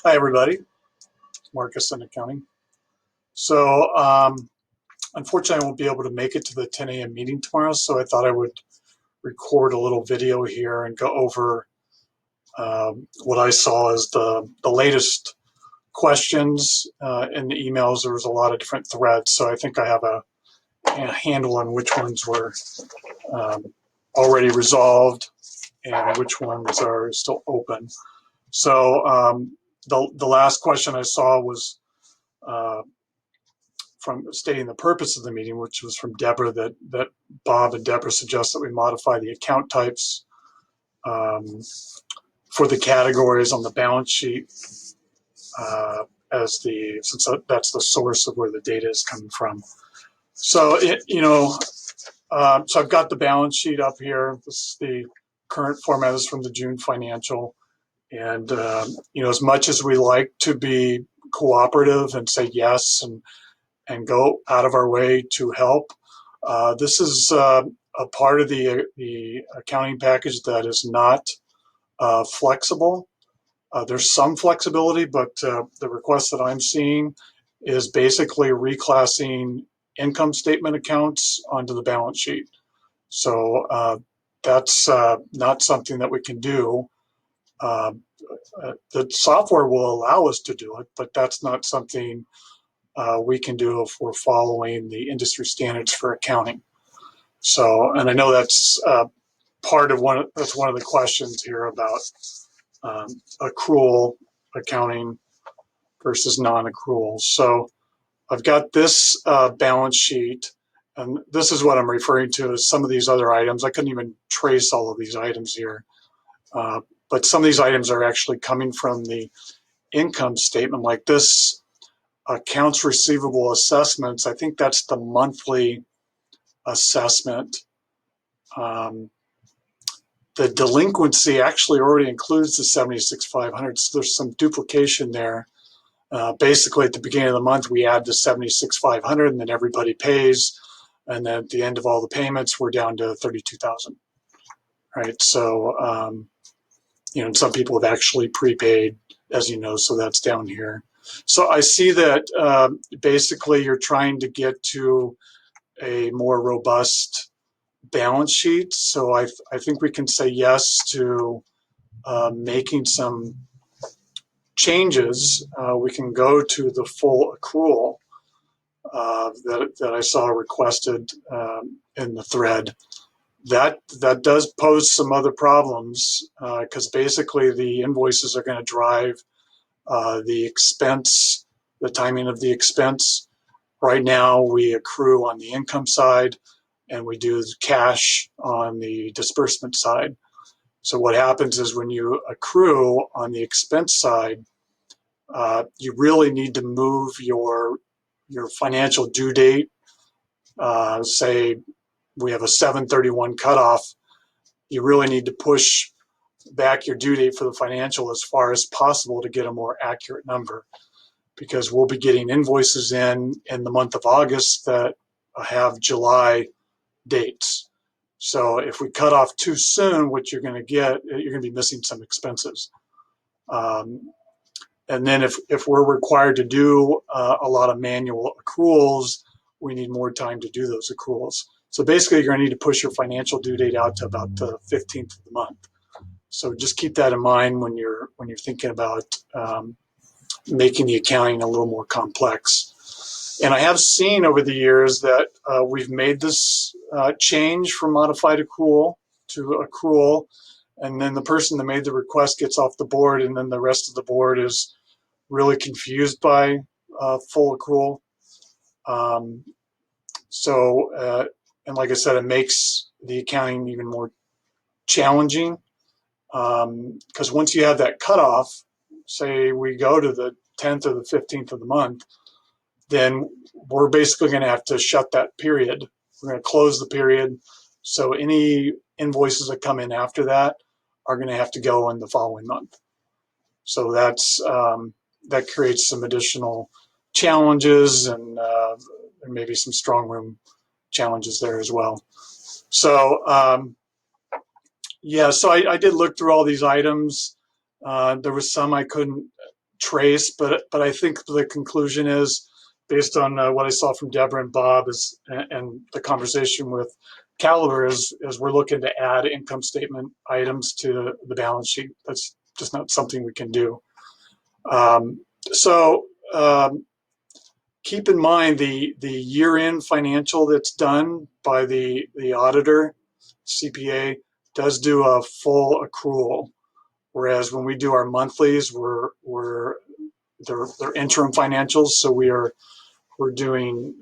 Hi, everybody. Marcus in accounting. So, unfortunately, I won't be able to make it to the 10 a.m. meeting tomorrow, so I thought I would record a little video here and go over what I saw as the latest questions in the emails. There was a lot of different threads, so I think I have a handle on which ones were um, already resolved and which ones are still open. So, the last question I saw was uh, from stating the purpose of the meeting, which was from Deborah, that Bob and Deborah suggest that we modify the account types um, for the categories on the balance sheet uh, since that's the source of where the data is coming from. So so I've got the balance sheet up here. This is the current format is from the June financial, and as much as we like to be cooperative and say yes and go out of our way to help. This is a part of the accounting package that is not flexible. There's some flexibility, but the request that I'm seeing is basically reclassing income statement accounts onto the balance sheet. So that's not something that we can do. Uh, the software will allow us to do it, but that's not something we can do if we're following the industry standards for accounting. So, and I know that's that's one of the questions here about um, accrual accounting versus non-accrual. So I've got this balance sheet, and this is what I'm referring to as some of these other items. I couldn't even trace all of these items here, but some of these items are actually coming from the income statement, like this accounts receivable assessments. I think that's the monthly assessment. Um, the delinquency actually already includes the 76,500, so there's some duplication there. Basically, at the beginning of the month, we add the 76,500, and then everybody pays, and then at the end of all the payments, we're down to 32,000. Right. So, and some people have actually prepaid, as you know, so that's down here. So I see that basically you're trying to get to a more robust balance sheet. So I think we can say yes to making some changes. We can go to the full accrual that I saw requested in the thread. That does pose some other problems because basically the invoices are going to drive the expense, the timing of the expense. Right now, we accrue on the income side and we do cash on the disbursement side. So what happens is when you accrue on the expense side, you really need to move your financial due date. Say we have a 7/31 cutoff, you really need to push back your due date for the financial as far as possible to get a more accurate number, because we'll be getting invoices in the month of August that have July dates. So if we cut off too soon, what you're going to be missing some expenses. And then if we're required to do a lot of manual accruals, we need more time to do those accruals. So basically, you're going to need to push your financial due date out to about the 15th of the month. So just keep that in mind when you're thinking about making the accounting a little more complex. And I have seen over the years that we've made this change from modified accrual to accrual, and then the person that made the request gets off the board, and then the rest of the board is really confused by full accrual. Um, and like I said, it makes the accounting even more challenging because once you have that cutoff, say we go to the 10th or the 15th of the month, then we're basically going to have to shut that period. We're going to close the period. So any invoices that come in after that are going to have to go in the following month. So that creates some additional challenges and maybe some strong room challenges there as well. So so I did look through all these items. There was some I couldn't trace, but I think the conclusion is, based on what I saw from Deborah and Bob, and the conversation with Caliber, is we're looking to add income statement items to the balance sheet. That's just not something we can do. So keep in mind the year-end financial that's done by the auditor, CPA, does do a full accrual, whereas when we do our monthlies, they're interim financials, so we're doing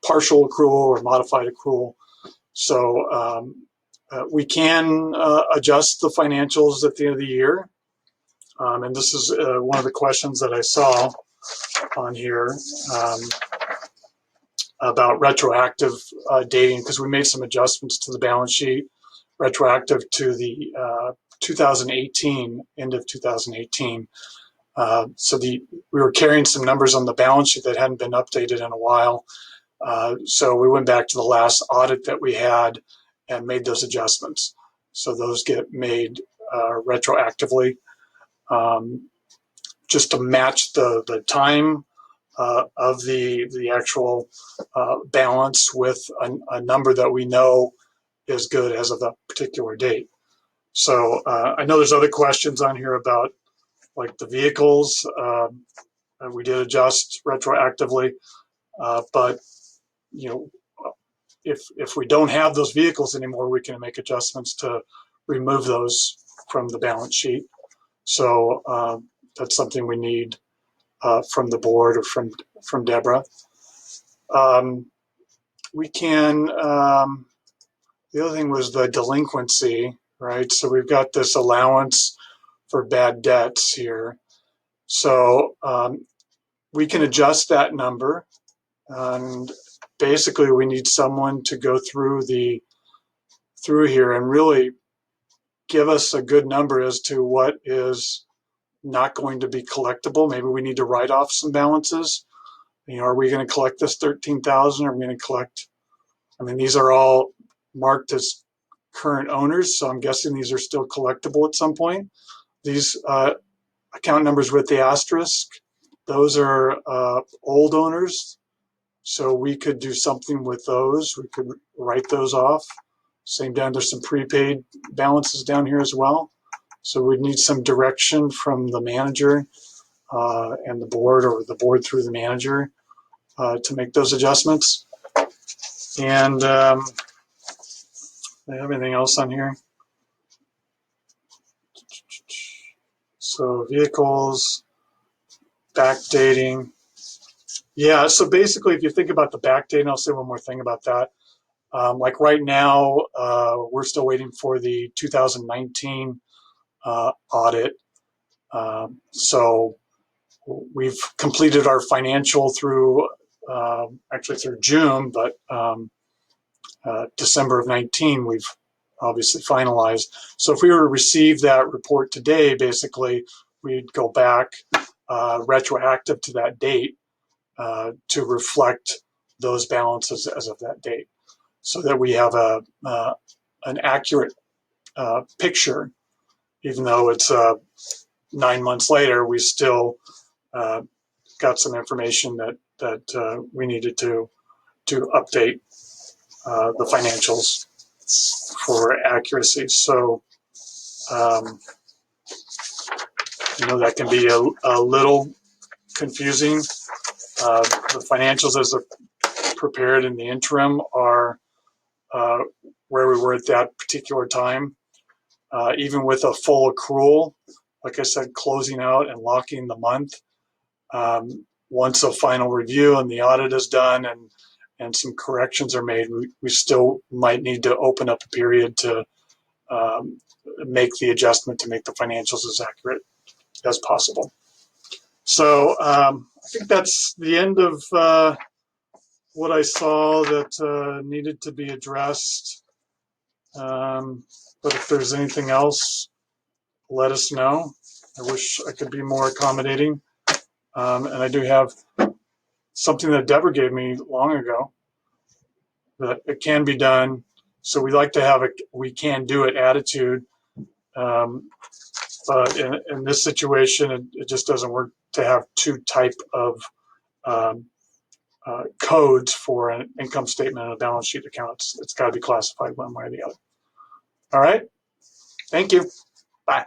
partial accrual or modified accrual. So we can adjust the financials at the end of the year, and this is one of the questions that I saw on here about retroactive dating, because we made some adjustments to the balance sheet retroactive to the 2018, end of 2018. So we were carrying some numbers on the balance sheet that hadn't been updated in a while. So we went back to the last audit that we had and made those adjustments. So those get made retroactively, just to match the time of the actual balance with a number that we know is good as of that particular date. So I know there's other questions on here about like the vehicles. We did adjust retroactively, but you know, if we don't have those vehicles anymore, we can make adjustments to remove those from the balance sheet. So that's something we need from the board or from Deborah. We can, the other thing was the delinquency, right? So we've got this allowance for bad debts here. So we can adjust that number, and basically we need someone to go through here and really give us a good number as to what is not going to be collectible. Maybe we need to write off some balances. You know, are we going to collect this 13,000? Are we going to collect? I mean, these are all marked as current owners, so I'm guessing these are still collectible at some point. These account numbers with the asterisk, those are old owners, so we could do something with those. We could write those off. Same down, there's some prepaid balances down here as well. So we'd need some direction from the manager and the board, or the board through the manager, to make those adjustments. And do I have anything else on here? So vehicles, backdating. Yeah, so basically if you think about the backdating, I'll say one more thing about that. Like right now, we're still waiting for the 2019 audit. So we've completed our financial through, actually through June, but December of 19, we've obviously finalized. So if we were to receive that report today, basically, we'd go back retroactive to that date to reflect those balances as of that date, so that we have an accurate picture. Even though it's 9 months later, we still got some information that we needed to update the financials for accuracy. So you know, that can be a little confusing. The financials as they're prepared in the interim are where we were at that particular time. Even with a full accrual, like I said, closing out and locking the month, once a final review and the audit is done and some corrections are made, we still might need to open up a period to make the adjustment to make the financials as accurate as possible. So I think that's the end of what I saw that needed to be addressed. But if there's anything else, let us know. I wish I could be more accommodating. And I do have something that Deborah gave me long ago that it can be done. So we like to have a we can do it attitude. But in this situation, it just doesn't work to have two type of um, codes for an income statement and a balance sheet account. It's got to be classified one way or the other. All right. Thank you. Bye.